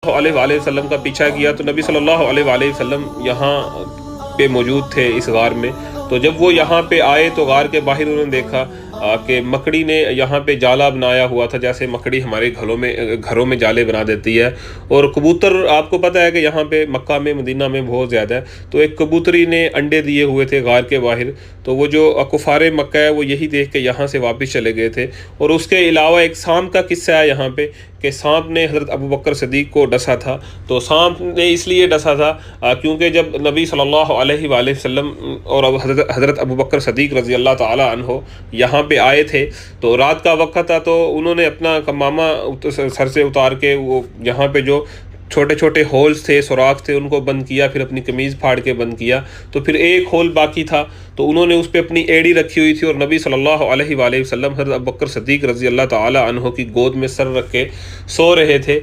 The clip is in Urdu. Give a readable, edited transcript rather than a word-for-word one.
علیہ وآلہ وسلم کا پیچھا کیا تو نبی صلی اللہ علیہ وآلہ وسلم یہاں پہ موجود تھے اس غار میں۔ تو جب وہ یہاں پہ آئے تو غار کے باہر انہوں نے دیکھا کہ مکڑی نے یہاں پہ جالا بنایا ہوا تھا، جیسے مکڑی ہمارے گھروں میں جالے بنا دیتی ہے۔ اور کبوتر، آپ کو پتہ ہے کہ یہاں پہ مکہ میں، مدینہ میں بہت زیادہ ہے، تو ایک کبوتری نے انڈے دیے ہوئے تھے غار کے باہر، تو وہ جو کفار مکہ ہے وہ یہی دیکھ کے یہاں سے واپس چلے گئے تھے۔ اور اس کے علاوہ ایک سانپ کا قصہ ہے یہاں پہ کہ سانپ نے حضرت ابوبکر صدیق کو ڈسا تھا۔ تو سانپ نے اس لیے ڈسا تھا کیونکہ جب نبی صلی اللہ علیہ وآلہ وسلم اور حضرت ابوبکر صدیق رضی اللہ تعالی عنہ یہاں پہ آئے تھے تو رات کا وقت تھا، تو انہوں نے اپنا کمامہ سر سے اتار کے وہ یہاں پہ جو چھوٹے چھوٹے ہولز تھے، سوراخ تھے، ان کو بند کیا، پھر اپنی قمیض پھاڑ کے بند کیا، تو پھر ایک ہول باقی تھا تو انہوں نے اس پہ اپنی ایڑی رکھی ہوئی تھی، اور نبی صلی اللہ علیہ وآلہ وسلم حضرت ابوبکر صدیق رضی اللہ تعالی عنہ کی گود میں سر رکھ کے سو رہے تھے۔